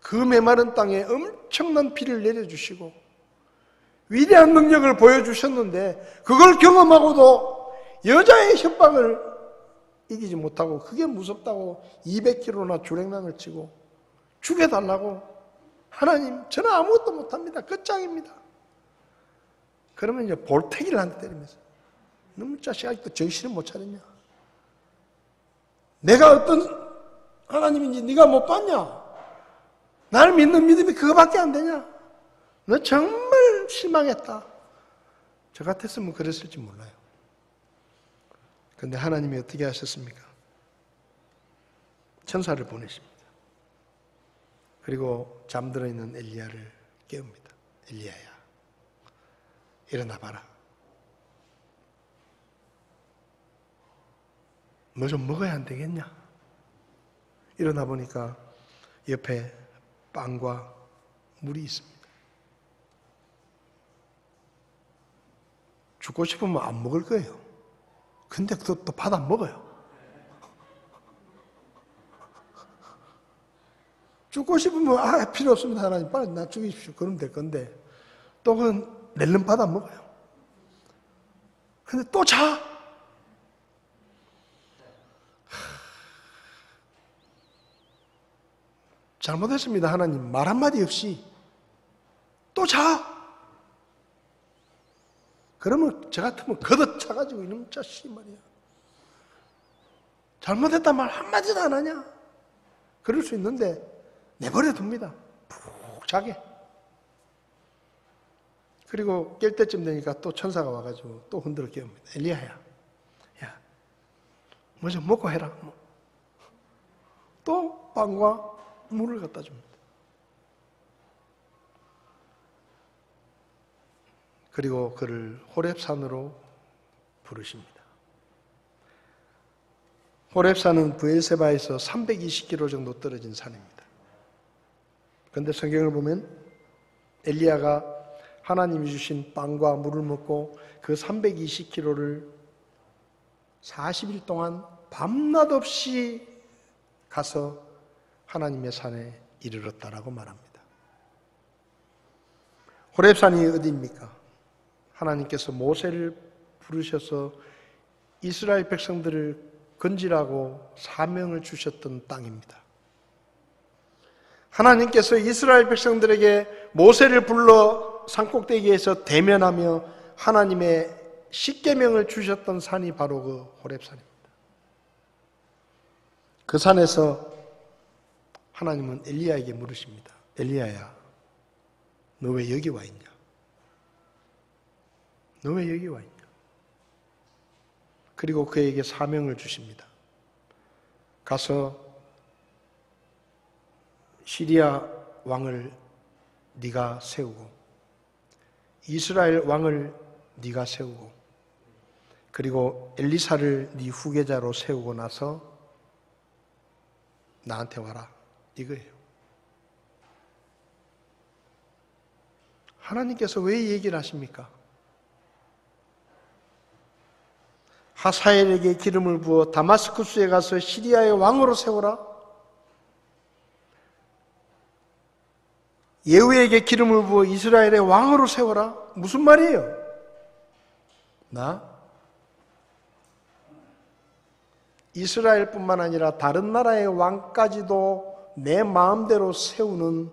그 메마른 땅에 엄청난 비를 내려주시고 위대한 능력을 보여주셨는데 그걸 경험하고도 여자의 협박을 이기지 못하고 그게 무섭다고 200km나 주랭랑을 치고 죽여달라고 하나님 저는 아무것도 못합니다. 끝장입니다. 그러면 이제 볼태기를 한 대 때리면서 너무 자식 아직도 정신을 못 차렸냐? 내가 어떤 하나님인지 네가 못 봤냐? 날 믿는 믿음이 그거밖에 안 되냐? 너 정말 실망했다. 저 같았으면 그랬을지 몰라요. 그런데 하나님이 어떻게 하셨습니까? 천사를 보내십니다. 그리고 잠들어 있는 엘리야를 깨웁니다. 엘리야야, 일어나 봐라. 뭐 좀 먹어야 안 되겠냐? 일어나 보니까 옆에 빵과 물이 있습니다. 죽고 싶으면 안 먹을 거예요. 근데 또 받아 먹어요. 죽고 싶으면 필요 없습니다. 하나님 빨리 나 죽이십시오. 그러면 될 건데 또 그건 낼름 받아 먹어요. 근데 또 자. 잘못했습니다. 하나님 말 한마디 없이 또 자. 그러면 저 같으면 걷어차가지고 이놈 자식 말이야. 잘못했단 말 한마디도 안 하냐? 그럴 수 있는데 내버려 둡니다. 푹 자게. 그리고 깰 때쯤 되니까 또 천사가 와가지고 또 흔들어 깨웁니다. 엘리야야, 야, 뭐 좀 먹고 해라. 또 빵과 물을 갖다 줍니다. 그리고 그를 호렙산으로 부르십니다. 호렙산은 브엘세바에서 320km 정도 떨어진 산입니다. 그런데 성경을 보면 엘리야가 하나님이 주신 빵과 물을 먹고 그 320km를 40일 동안 밤낮 없이 가서 하나님의 산에 이르렀다라고 말합니다. 호렙산이 어디입니까? 하나님께서 모세를 부르셔서 이스라엘 백성들을 건지라고 사명을 주셨던 땅입니다. 하나님께서 이스라엘 백성들에게 모세를 불러 산꼭대기에서 대면하며 하나님의 십계명을 주셨던 산이 바로 그 호렙산입니다. 그 산에서 하나님은 엘리야에게 물으십니다. 엘리야야, 너 왜 여기 와 있냐? 너 왜 여기 와 있냐? 그리고 그에게 사명을 주십니다. 가서 시리아 왕을 네가 세우고 이스라엘 왕을 네가 세우고 그리고 엘리사를 네 후계자로 세우고 나서 나한테 와라. 이거예요. 하나님께서 왜 이 얘기를 하십니까? 하사엘에게 기름을 부어 다마스쿠스에 가서 시리아의 왕으로 세워라. 예후에게 기름을 부어 이스라엘의 왕으로 세워라. 무슨 말이에요? 나 이스라엘뿐만 아니라 다른 나라의 왕까지도 내 마음대로 세우는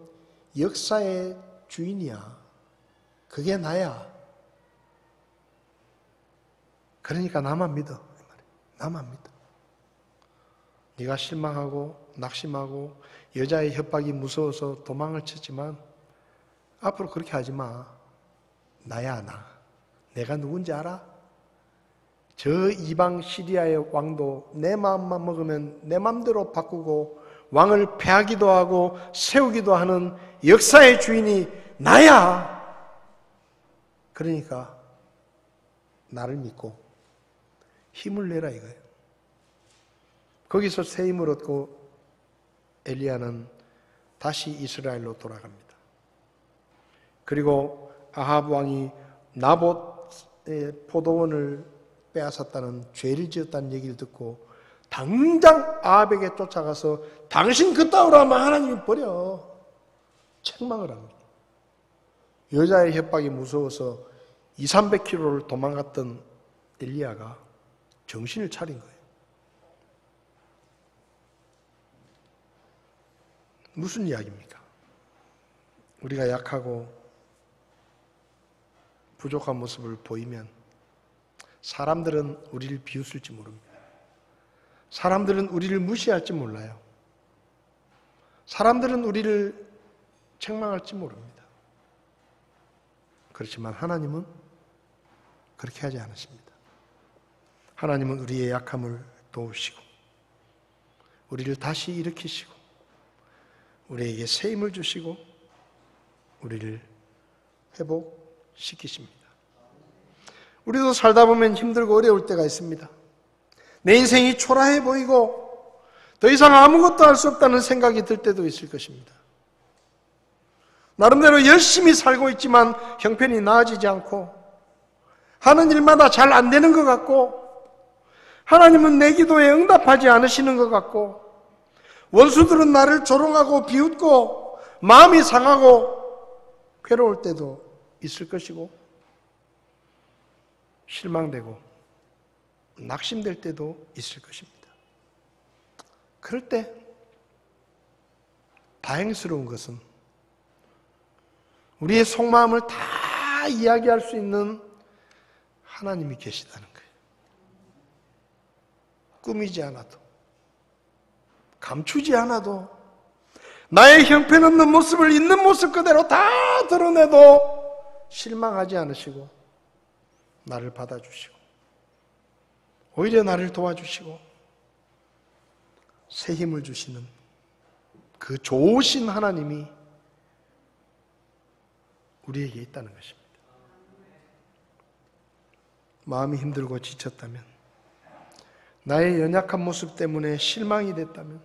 역사의 주인이야. 그게 나야. 그러니까 나만 믿어. 나만 믿어. 네가 실망하고 낙심하고 여자의 협박이 무서워서 도망을 쳤지만 앞으로 그렇게 하지 마. 나야 나. 내가 누군지 알아? 저 이방 시리아의 왕도 내 마음만 먹으면 내 마음대로 바꾸고 왕을 패하기도 하고 세우기도 하는 역사의 주인이 나야. 그러니까 나를 믿고 힘을 내라 이거예요. 거기서 새 힘을 얻고 엘리야는 다시 이스라엘로 돌아갑니다. 그리고 아합 왕이 나봇의 포도원을 빼앗았다는 죄를 지었다는 얘기를 듣고 당장 아합에게 쫓아가서 당신 그따위로 하면 하나님이 버려. 책망을 합니다. 여자의 협박이 무서워서 200-300km를 도망갔던 엘리야가 정신을 차린 거예요. 무슨 이야기입니까? 우리가 약하고 부족한 모습을 보이면 사람들은 우리를 비웃을지 모릅니다. 사람들은 우리를 무시할지 몰라요. 사람들은 우리를 책망할지 모릅니다. 그렇지만 하나님은 그렇게 하지 않으십니다. 하나님은 우리의 약함을 도우시고 우리를 다시 일으키시고 우리에게 새 힘을 주시고 우리를 회복시키십니다. 우리도 살다 보면 힘들고 어려울 때가 있습니다. 내 인생이 초라해 보이고 더 이상 아무것도 할 수 없다는 생각이 들 때도 있을 것입니다. 나름대로 열심히 살고 있지만 형편이 나아지지 않고 하는 일마다 잘 안 되는 것 같고 하나님은 내 기도에 응답하지 않으시는 것 같고 원수들은 나를 조롱하고 비웃고 마음이 상하고 괴로울 때도 있을 것이고 실망되고 낙심될 때도 있을 것입니다. 그럴 때 다행스러운 것은 우리의 속마음을 다 이야기할 수 있는 하나님이 계시다는 거예요. 꾸미지 않아도 감추지 않아도 나의 형편없는 모습을 있는 모습 그대로 다 드러내도 실망하지 않으시고 나를 받아주시고 오히려 나를 도와주시고 새 힘을 주시는 그 좋으신 하나님이 우리에게 있다는 것입니다. 마음이 힘들고 지쳤다면, 나의 연약한 모습 때문에 실망이 됐다면,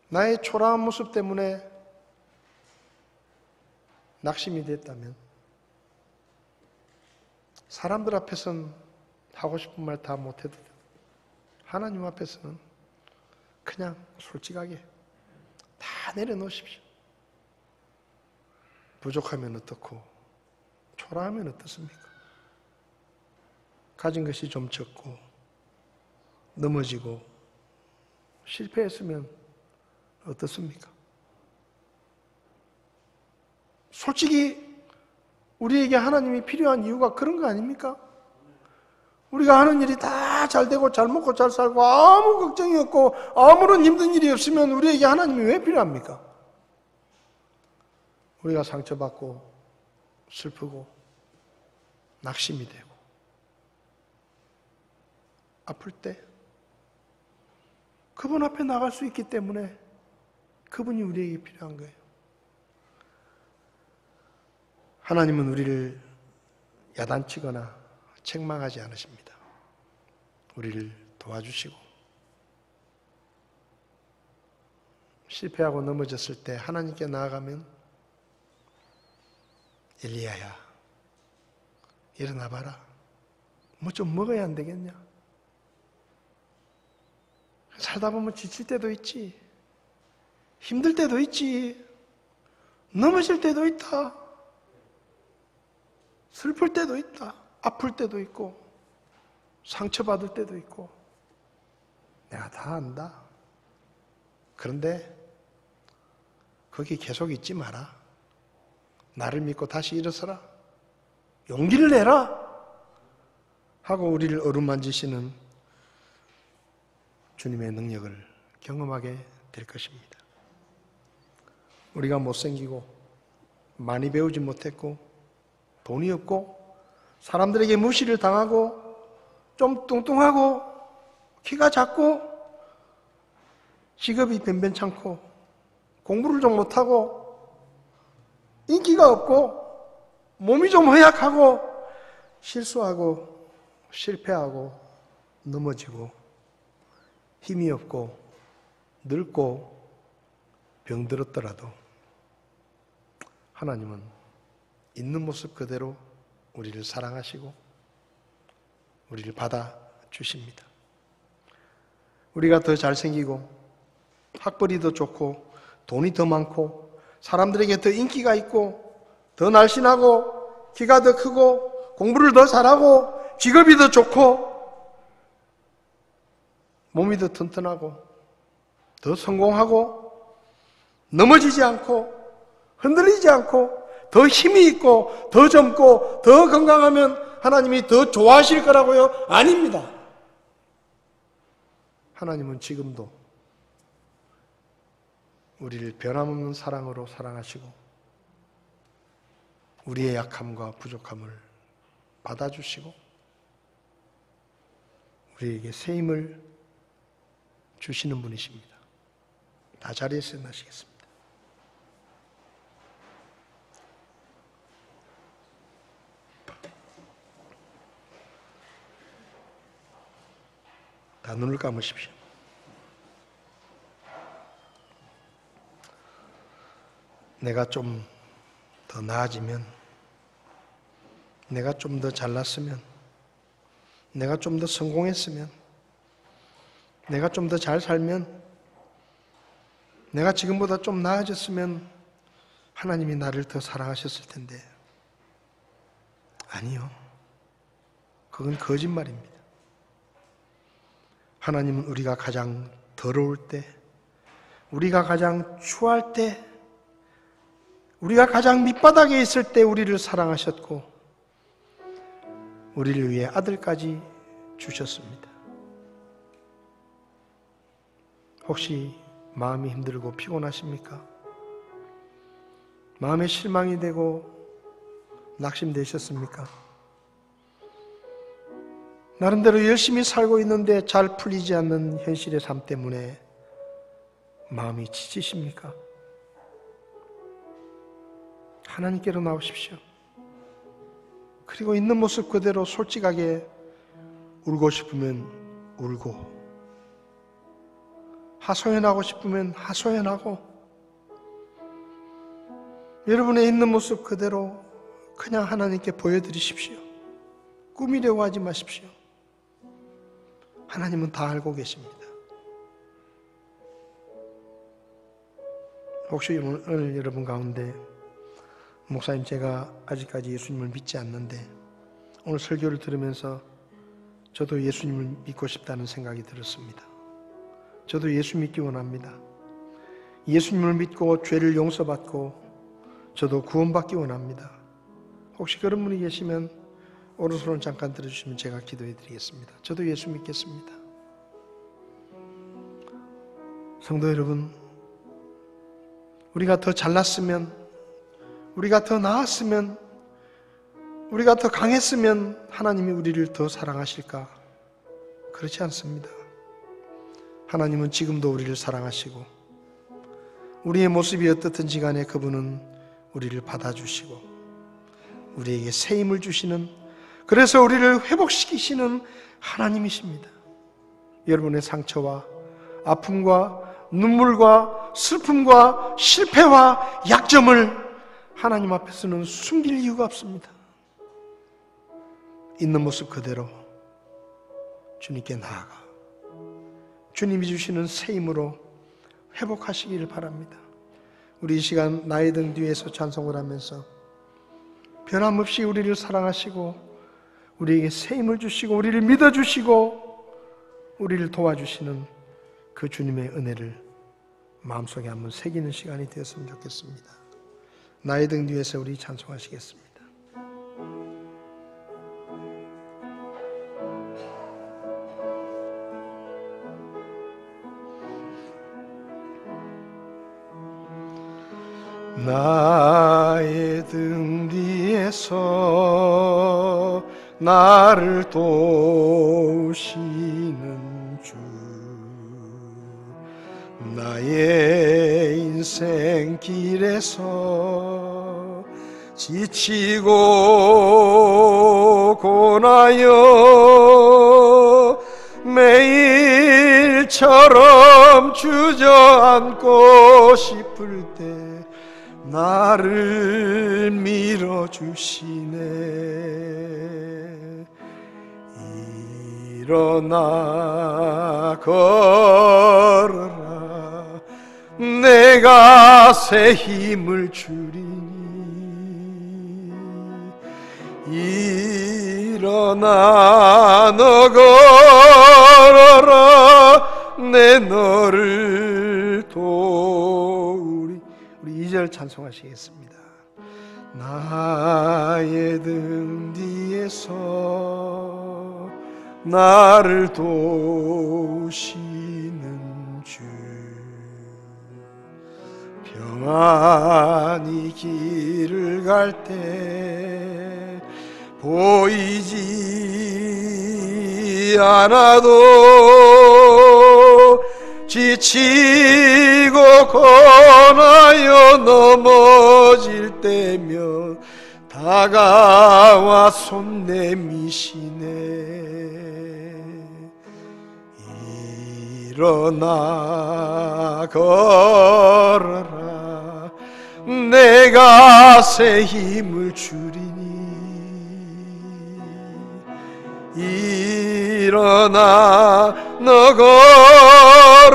나의 초라한 모습 때문에 낙심이 됐다면, 사람들 앞에서는 하고 싶은 말 다 못해도 하나님 앞에서는 그냥 솔직하게 다 내려놓으십시오. 부족하면 어떻고 초라하면 어떻습니까? 가진 것이 좀 적고 넘어지고 실패했으면 어떻습니까? 솔직히 우리에게 하나님이 필요한 이유가 그런 거 아닙니까? 우리가 하는 일이 다 잘 되고 잘 먹고 잘 살고 아무 걱정이 없고 아무런 힘든 일이 없으면 우리에게 하나님이 왜 필요합니까? 우리가 상처받고 슬프고 낙심이 되고 아플 때 그분 앞에 나갈 수 있기 때문에 그분이 우리에게 필요한 거예요. 하나님은 우리를 야단치거나 책망하지 않으십니다. 우리를 도와주시고 실패하고 넘어졌을 때 하나님께 나아가면 엘리야야 일어나 봐라. 뭐 좀 먹어야 안 되겠냐? 살다 보면 지칠 때도 있지. 힘들 때도 있지. 넘어질 때도 있다. 슬플 때도 있다. 아플 때도 있고 상처받을 때도 있고 내가 다 안다. 그런데 거기 계속 있지 마라. 나를 믿고 다시 일어서라. 용기를 내라. 하고 우리를 어루만지시는 주님의 능력을 경험하게 될 것입니다. 우리가 못생기고 많이 배우지 못했고 돈이 없고 사람들에게 무시를 당하고 좀 뚱뚱하고 키가 작고 직업이 변변찮고 공부를 좀 못하고 인기가 없고 몸이 좀 허약하고 실수하고 실패하고 넘어지고 힘이 없고 늙고 병들었더라도 하나님은 있는 모습 그대로 우리를 사랑하시고 우리를 받아주십니다. 우리가 더 잘생기고 학벌이 더 좋고 돈이 더 많고 사람들에게 더 인기가 있고 더 날씬하고 키가 더 크고 공부를 더 잘하고 직업이 더 좋고 몸이 더 튼튼하고 더 성공하고 넘어지지 않고 흔들리지 않고 더 힘이 있고 더 젊고 더 건강하면 하나님이 더 좋아하실 거라고요? 아닙니다. 하나님은 지금도 우리를 변함없는 사랑으로 사랑하시고 우리의 약함과 부족함을 받아주시고 우리에게 새 힘을 주시는 분이십니다. 다 자리에서 나시겠습니다. 다 눈을 감으십시오. 내가 좀 더 나아지면, 내가 좀 더 잘났으면, 내가 좀 더 성공했으면, 내가 좀 더 잘 살면, 내가 지금보다 좀 나아졌으면 하나님이 나를 더 사랑하셨을 텐데 아니요. 그건 거짓말입니다. 하나님은 우리가 가장 더러울 때, 우리가 가장 추할 때, 우리가 가장 밑바닥에 있을 때 우리를 사랑하셨고 우리를 위해 아들까지 주셨습니다. 혹시 마음이 힘들고 피곤하십니까? 마음에 실망이 되고 낙심되셨습니까? 나름대로 열심히 살고 있는데 잘 풀리지 않는 현실의 삶 때문에 마음이 지치십니까? 하나님께로 나오십시오. 그리고 있는 모습 그대로 솔직하게 울고 싶으면 울고, 하소연하고 싶으면 하소연하고, 여러분의 있는 모습 그대로 그냥 하나님께 보여드리십시오. 꾸미려고 하지 마십시오. 하나님은 다 알고 계십니다. 혹시 오늘 여러분 가운데 목사님, 제가 아직까지 예수님을 믿지 않는데 오늘 설교를 들으면서 저도 예수님을 믿고 싶다는 생각이 들었습니다. 저도 예수 믿기 원합니다. 예수님을 믿고 죄를 용서받고 저도 구원받기 원합니다. 혹시 그런 분이 계시면 오른손을 잠깐 들어주시면 제가 기도해 드리겠습니다. 저도 예수 믿겠습니다. 성도 여러분, 우리가 더 잘났으면, 우리가 더 나았으면, 우리가 더 강했으면 하나님이 우리를 더 사랑하실까? 그렇지 않습니다. 하나님은 지금도 우리를 사랑하시고, 우리의 모습이 어떻든지 간에 그분은 우리를 받아주시고 우리에게 새 힘을 주시는, 그래서 우리를 회복시키시는 하나님이십니다. 여러분의 상처와 아픔과 눈물과 슬픔과 실패와 약점을 하나님 앞에서는 숨길 이유가 없습니다. 있는 모습 그대로 주님께 나아가 주님이 주시는 새 힘으로 회복하시기를 바랍니다. 우리 이 시간 나의 등 뒤에서 찬송을 하면서 변함없이 우리를 사랑하시고 우리에게 새 힘을 주시고 우리를 믿어주시고 우리를 도와주시는 그 주님의 은혜를 마음속에 한번 새기는 시간이 되었으면 좋겠습니다. 나의 등 뒤에서 우리 찬송하시겠습니다. 나의 등 뒤에서 나를 도우시는 주, 나의 인생 길에서 지치고 고나여 매일처럼 주저앉고 싶을 때 나를 밀어주시네. 일어나 걸어라, 내가 새 힘을 주리니. 일어나 너 걸어라, 내 너를 도우리. 우리 2절 찬송하시겠습니다. 나의 등 뒤에서 나를 도우시는 주, 평안히 길을 갈 때 보이지 않아도 지치고 고나여 넘어질 때면 다가와 손 내미시네. 일어나 걸어라, 내가 새 힘을 주리니. 일어나 너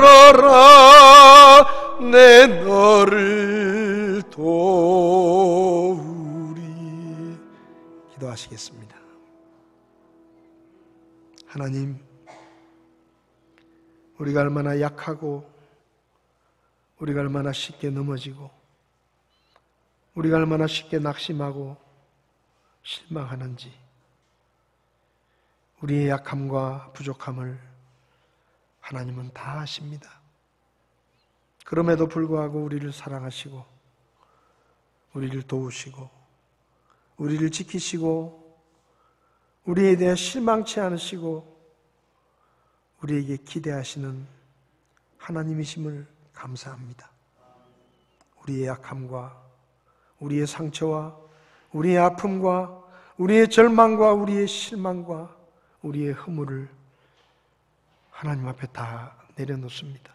걸어라, 내 너를 도우리. 기도하시겠습니다. 하나님, 우리가 얼마나 약하고 우리가 얼마나 쉽게 넘어지고 우리가 얼마나 쉽게 낙심하고 실망하는지, 우리의 약함과 부족함을 하나님은 다 아십니다. 그럼에도 불구하고 우리를 사랑하시고 우리를 도우시고 우리를 지키시고 우리에 대해 실망치 않으시고 우리에게 기대하시는 하나님이심을 감사합니다. 우리의 약함과 우리의 상처와 우리의 아픔과 우리의 절망과 우리의 실망과 우리의 허물을 하나님 앞에 다 내려놓습니다.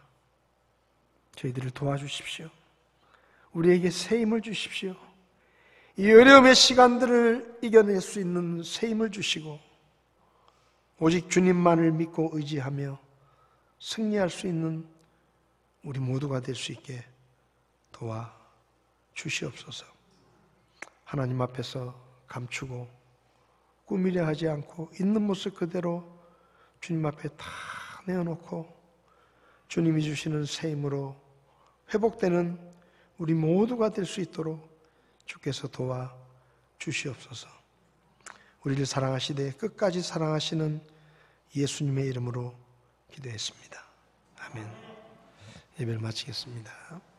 저희들을 도와주십시오. 우리에게 새 힘을 주십시오. 이 어려움의 시간들을 이겨낼 수 있는 새 힘을 주시고 오직 주님만을 믿고 의지하며 승리할 수 있는 우리 모두가 될 수 있게 도와주시옵소서. 하나님 앞에서 감추고 꾸미려 하지 않고 있는 모습 그대로 주님 앞에 다 내어놓고 주님이 주시는 새 힘으로 회복되는 우리 모두가 될 수 있도록 주께서 도와주시옵소서. 우리를 사랑하시되 끝까지 사랑하시는 예수님의 이름으로 기도했습니다. 아멘. 예배를 마치겠습니다.